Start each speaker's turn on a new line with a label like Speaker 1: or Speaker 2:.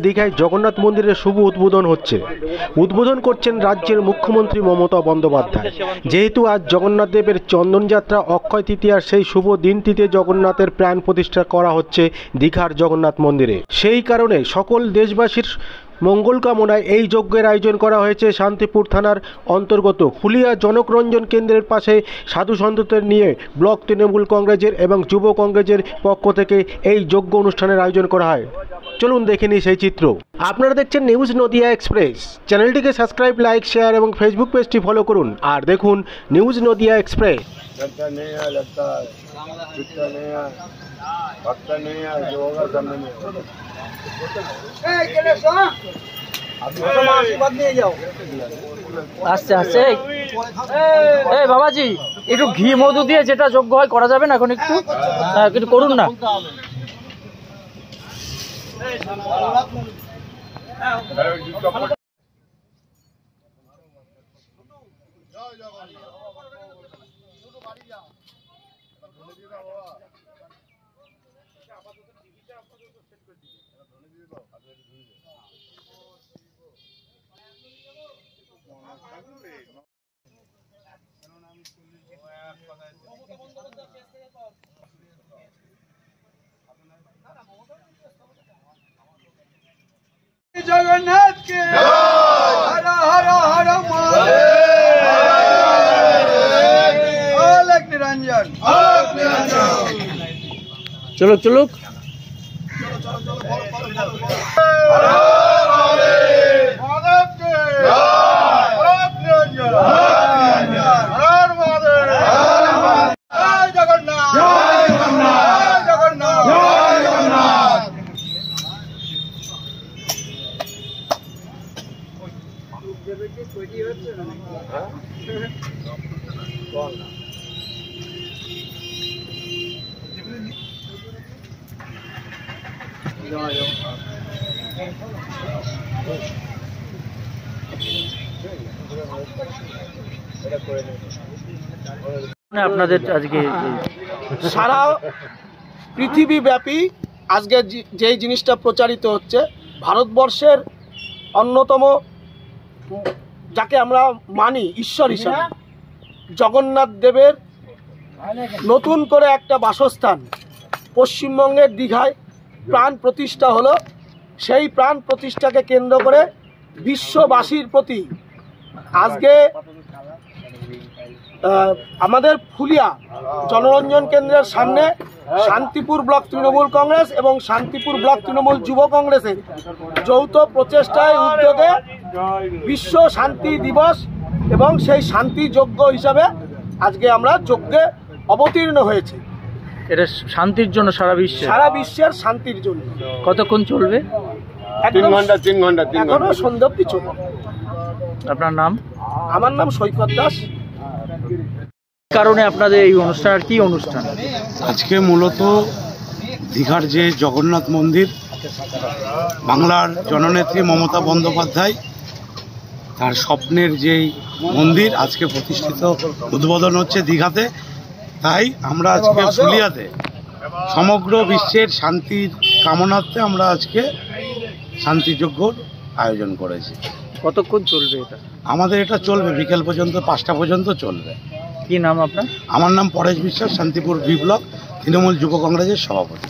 Speaker 1: দীঘায় জগন্নাথ মন্দিরের শুভ উদ্বোধন হচ্ছে। উদ্বোধন করছেন রাজ্যের মুখ্যমন্ত্রী মমতা বন্দ্যোপাধ্যায়। যেহেতু আজ জগন্নাথ দেবের চন্দনযাত্রা অক্ষয় তৃতীয়ার সেই শুভ দিনটিতে জগন্নাথের প্রাণ প্রতিষ্ঠা করা হচ্ছে দীঘার জগন্নাথ মন্দিরে। সেই কারণে সকল দেশবাসীর মঙ্গল কামনায় এই যজ্ঞের আয়োজন করা হয়েছে শান্তিপুর থানার অন্তর্গত ফুলিয়া জনকরঞ্জন কেন্দ্রের পাশে সাধু সন্তদের নিয়ে ব্লক তৃণমূল কংগ্রেসের এবং যুব কংগ্রেসের পক্ষ থেকে এই যজ্ঞ অনুষ্ঠানের আয়োজন করা হয়। চলুন দেখে নিই সেই চিত্র। আপনারা দেখছেন নিউজ নদিয়া এক্সপ্রেস। চ্যানেলটিকে সাবস্ক্রাইব, লাইক, শেয়ার এবং ফেসবুক পেজটি ফলো করুন আর দেখুন নিউজ নদিয়া এক্সপ্রেস।
Speaker 2: আস্তে আস্তে এই বাবাজি একটু ঘি মধু দিয়ে যেটা যোগ্য হয় করা যাবে না এখন একটু একটু করুন না।
Speaker 3: जगन्नाथ के हर हर हर अलग निरंजन।
Speaker 2: चलो चलो আপনাদের আজকে
Speaker 4: সারা পৃথিবীব্যাপী আজকে যেই জিনিসটা প্রচারিত হচ্ছে, ভারতবর্ষের অন্যতম যাকে আমরা মানি ঈশ্বর হিসাবে জগন্নাথ দেবের নতুন করে একটা বাসস্থান পশ্চিমবঙ্গের দীঘায় প্রাণ প্রতিষ্ঠা হলো। সেই প্রাণ প্রতিষ্ঠাকে কেন্দ্র করে বিশ্ববাসীর প্রতি আজকে আমাদের ফুলিয়া জনরঞ্জন কেন্দ্রের সামনে শান্তিপুর ব্লক তৃণমূল কংগ্রেস এবং শান্তিপুর ব্লক তৃণমূল যুব কংগ্রেসের যৌথ প্রচেষ্টায় উদ্যোগে বিশ্ব শান্তি দিবস এবং সেই শান্তি যজ্ঞ হিসাবে আজকে আমরা যজ্ঞে অবতীর্ণ হয়েছি।
Speaker 2: এটা শান্তির জন্য সারা
Speaker 4: বিশ্বের শান্তির জন্য।
Speaker 2: কতক্ষণ চলবে?
Speaker 4: 3 ঘন্টা এখনো সন্ধ্যা অবধি চলবে।
Speaker 2: আপনার নাম?
Speaker 4: আমার নাম সৈকত দাস।
Speaker 2: কারণে আপনাদের এই অনুষ্ঠান কি অনুষ্ঠান?
Speaker 5: আজকে মূলত দীঘার যে জগন্নাথ মন্দির, বাংলার জননেত্রী মমতা বন্দ্যোপাধ্যায় তার স্বপ্নের যেই মন্দির আজকে প্রতিষ্ঠিত উদ্বোধন হচ্ছে দীঘাতে। তাই আমরা আজকে ফুলিয়াতে সমগ্র বিশ্বের শান্তির কামনার্থে আমরা আজকে শান্তিযজ্ঞর আয়োজন করেছি।
Speaker 2: কতক্ষণ চলবে এটা?
Speaker 5: আমাদের এটা চলবে বিকেল পর্যন্ত, 5টা পর্যন্ত চলবে।
Speaker 2: কি নাম আপনার?
Speaker 5: আমার নাম পরেশ বিশ্বাস, শান্তিপুর বি ব্লক তৃণমূল যুব কংগ্রেসের সভাপতি।